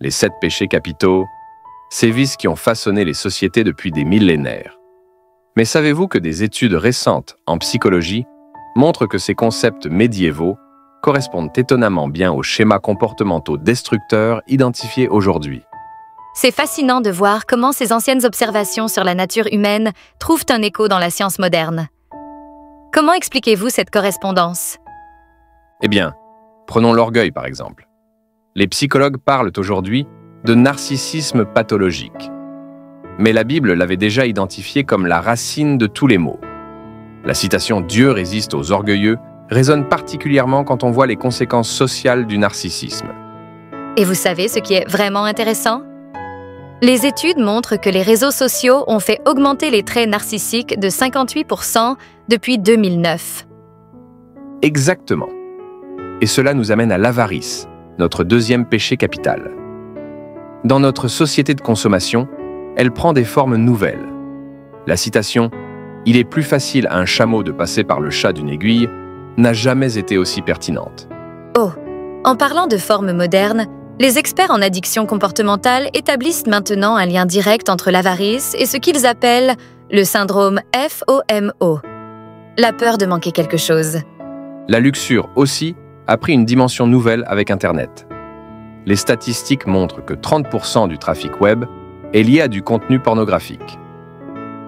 Les 7 péchés capitaux, ces vices qui ont façonné les sociétés depuis des millénaires. Mais savez-vous que des études récentes en psychologie montrent que ces concepts médiévaux correspondent étonnamment bien aux schémas comportementaux destructeurs identifiés aujourd'hui? C'est fascinant de voir comment ces anciennes observations sur la nature humaine trouvent un écho dans la science moderne. Comment expliquez-vous cette correspondance? Eh bien, prenons l'orgueil par exemple. Les psychologues parlent aujourd'hui de narcissisme pathologique. Mais la Bible l'avait déjà identifié comme la racine de tous les maux. La citation « Dieu résiste aux orgueilleux » résonne particulièrement quand on voit les conséquences sociales du narcissisme. Et vous savez ce qui est vraiment intéressant? Les études montrent que les réseaux sociaux ont fait augmenter les traits narcissiques de 58% depuis 2009. Exactement. Et cela nous amène à l'avarice, notre deuxième péché capital. Dans notre société de consommation, elle prend des formes nouvelles. La citation « Il est plus facile à un chameau de passer par le chat d'une aiguille » n'a jamais été aussi pertinente. Oh, en parlant de formes modernes, les experts en addiction comportementale établissent maintenant un lien direct entre l'avarice et ce qu'ils appellent le syndrome FOMO, la peur de manquer quelque chose. La luxure aussi a pris une dimension nouvelle avec Internet. Les statistiques montrent que 30% du trafic web est lié à du contenu pornographique.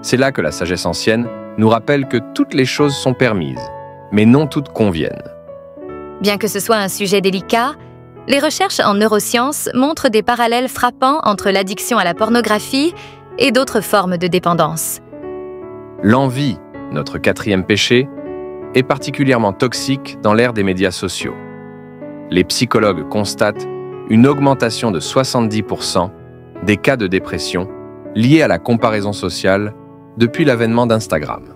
C'est là que la sagesse ancienne nous rappelle que toutes les choses sont permises, mais non toutes conviennent. Bien que ce soit un sujet délicat, les recherches en neurosciences montrent des parallèles frappants entre l'addiction à la pornographie et d'autres formes de dépendance. L'envie, notre 4e péché, est particulièrement toxique dans l'ère des médias sociaux. Les psychologues constatent une augmentation de 70% des cas de dépression liés à la comparaison sociale depuis l'avènement d'Instagram.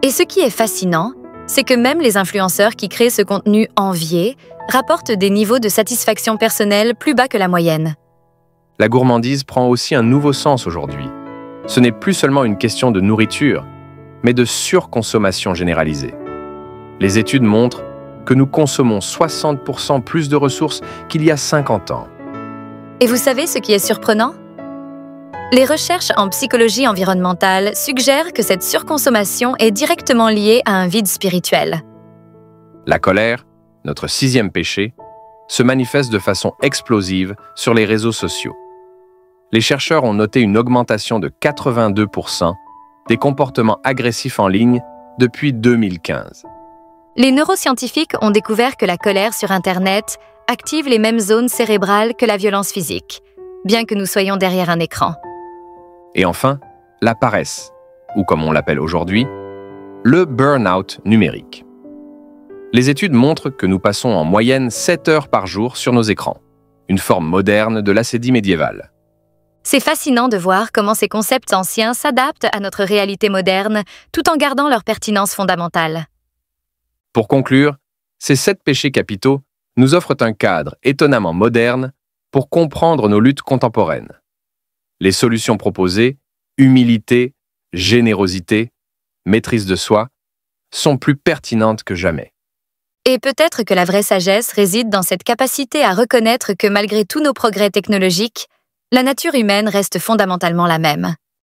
Et ce qui est fascinant, c'est que même les influenceurs qui créent ce contenu envié rapportent des niveaux de satisfaction personnelle plus bas que la moyenne. La gourmandise prend aussi un nouveau sens aujourd'hui. Ce n'est plus seulement une question de nourriture, mais de surconsommation généralisée. Les études montrent que nous consommons 60% plus de ressources qu'il y a 50 ans. Et vous savez ce qui est surprenant? Les recherches en psychologie environnementale suggèrent que cette surconsommation est directement liée à un vide spirituel. La colère, notre 6e péché, se manifeste de façon explosive sur les réseaux sociaux. Les chercheurs ont noté une augmentation de 82% des comportements agressifs en ligne depuis 2015. Les neuroscientifiques ont découvert que la colère sur Internet active les mêmes zones cérébrales que la violence physique, bien que nous soyons derrière un écran. Et enfin, la paresse, ou comme on l'appelle aujourd'hui, le burn-out numérique. Les études montrent que nous passons en moyenne 7 heures par jour sur nos écrans, une forme moderne de l'acédie médiévale. C'est fascinant de voir comment ces concepts anciens s'adaptent à notre réalité moderne tout en gardant leur pertinence fondamentale. Pour conclure, ces 7 péchés capitaux nous offrent un cadre étonnamment moderne pour comprendre nos luttes contemporaines. Les solutions proposées, humilité, générosité, maîtrise de soi, sont plus pertinentes que jamais. Et peut-être que la vraie sagesse réside dans cette capacité à reconnaître que malgré tous nos progrès technologiques, la nature humaine reste fondamentalement la même.